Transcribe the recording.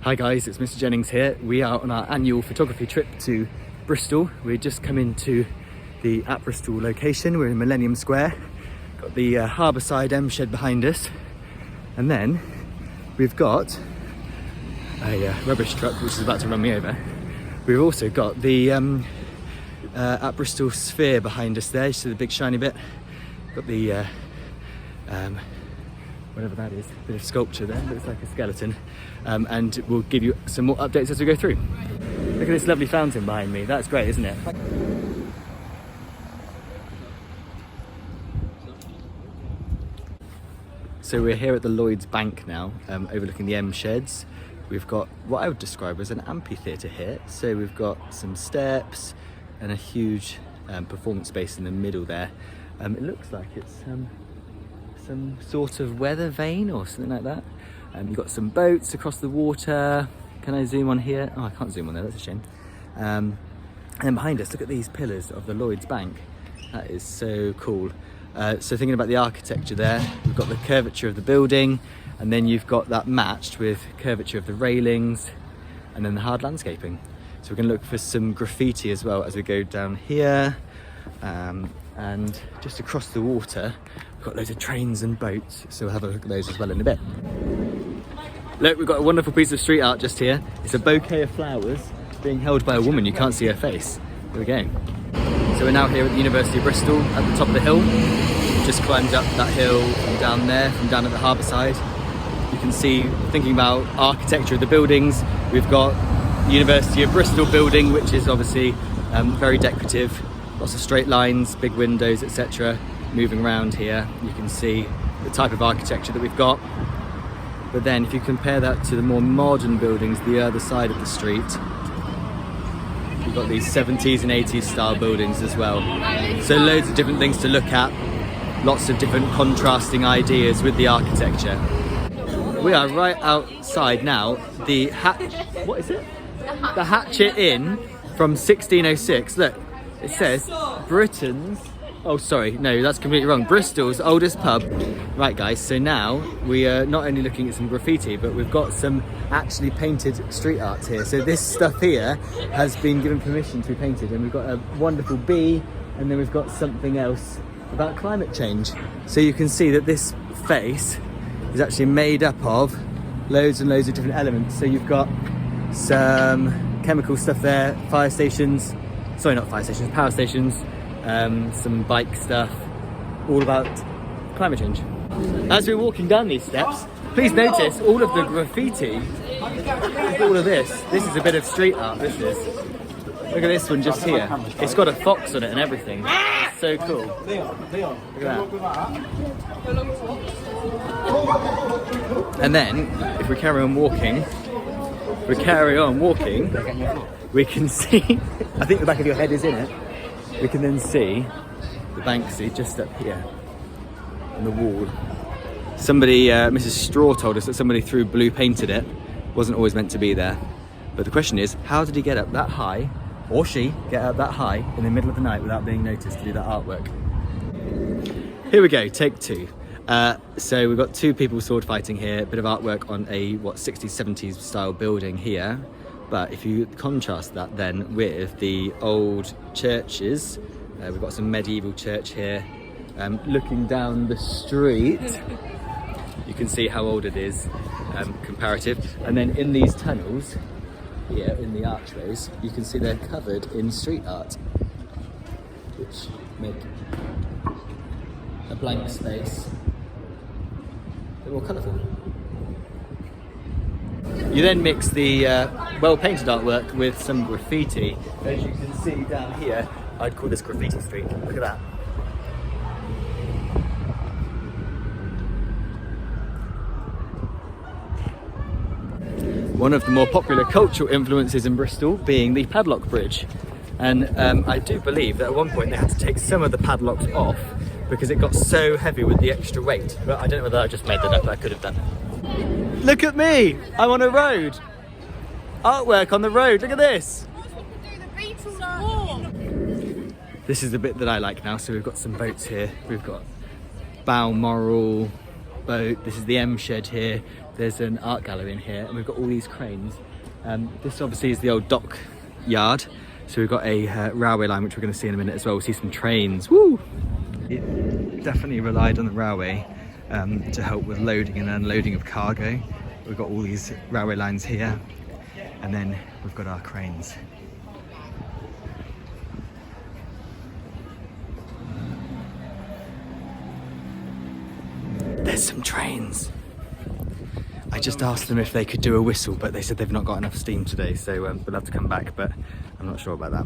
Hi guys, it's Mr. Jennings here. We are on our annual photography trip to Bristol. We're just come into the at Bristol location. We're in Millennium Square. Got the Harbourside M shed behind us. And then we've got a rubbish truck which is about to run me over. We've also got the at Bristol sphere behind us there. You see the big shiny bit? Got the whatever that is, bit of sculpture there, looks like a skeleton. And we'll give you some more updates as we go through. Look at this lovely fountain behind me, that's great, isn't it? So we're here at the Lloyd's Bank now, overlooking the M sheds. We've got what I would describe as an amphitheatre here. So we've got some steps and a huge performance space in the middle there. It looks like it's some sort of weather vane or something like that. You've got some boats across the water. Can I zoom on here? Oh, I can't zoom on there, that's a shame. And then behind us, look at these pillars of the Lloyd's Bank. That is so cool. So thinking about the architecture there, we've got the curvature of the building, and then you've got that matched with curvature of the railings, and then the hard landscaping. So we're gonna look for some graffiti as well as we go down here. And just across the water, we've got loads of trains and boats, so we'll have a look at those as well in a bit. Look, we've got a wonderful piece of street art just here. It's a bouquet of flowers being held by a woman. You can't see her face. Here we go. So we're now here at the University of Bristol at the top of the hill. Just climbed up that hill from down there, from down at the Harbourside. You can see, thinking about architecture of the buildings, we've got the University of Bristol building, which is obviously very decorative. Lots of straight lines, big windows, etc. Moving around here, you can see the type of architecture that we've got. But then if you compare that to the more modern buildings, the other side of the street, we've got these 70s and 80s style buildings as well. So loads of different things to look at, lots of different contrasting ideas with the architecture. We are right outside now, the what is it? The Hatchet Inn from 1606. Look. It says Britain's, oh sorry, no, that's completely wrong. Bristol's oldest pub. Right guys, so now we are not only looking at some graffiti, but we've got some actually painted street art here. So this stuff here has been given permission to be painted, and we've got a wonderful bee, and then we've got something else about climate change. So you can see that this face is actually made up of loads and loads of different elements. So you've got some chemical stuff there, fire stations, sorry, not fire stations, power stations, some bike stuff, all about climate change. As we're walking down these steps, please notice all of the graffiti, all of this. This is a bit of street art, this is. Look at this one just here. It's got a fox on it and everything. It's so cool. Look at that. And then, if we carry on walking, we can see, I think the back of your head is in it, we can then see the Banksy just up here on the wall. Somebody, Mrs. Straw told us that somebody threw blue paint at it. Wasn't always meant to be there. But the question is, how did he get up that high, or she get up that high in the middle of the night without being noticed to do that artwork? Here we go, take two. So we've got two people sword fighting here, a bit of artwork on a, 60s, 70s style building here. But if you contrast that then with the old churches, we've got some medieval church here. Looking down the street, you can see how old it is, comparative. And then in these tunnels, here in the archways, you can see they're covered in street art, which make a blank space a bit more colourful. You then mix the well-painted artwork with some graffiti. As you can see down here, I'd call this graffiti street. Look at that. One of the more popular cultural influences in Bristol being the padlock bridge. And I do believe that at one point they had to take some of the padlocks off because it got so heavy with the extra weight. But I don't know whether I just made that up, but I could have done. Look at me! I'm on a road. Artwork on the road, look at this! This is the bit that I like now, so we've got some boats here. We've got Balmoral boat, this is the M shed here. There's an art gallery in here, and we've got all these cranes. This obviously is the old dock yard, so we've got a railway line, which we're going to see in a minute as well. We'll see some trains. Woo! It definitely relied on the railway to help with loading and unloading of cargo. We've got all these railway lines here, and then we've got our cranes. There's some trains. I just asked them if they could do a whistle, but they said they've not got enough steam today, so we'll have to come back, but I'm not sure about that.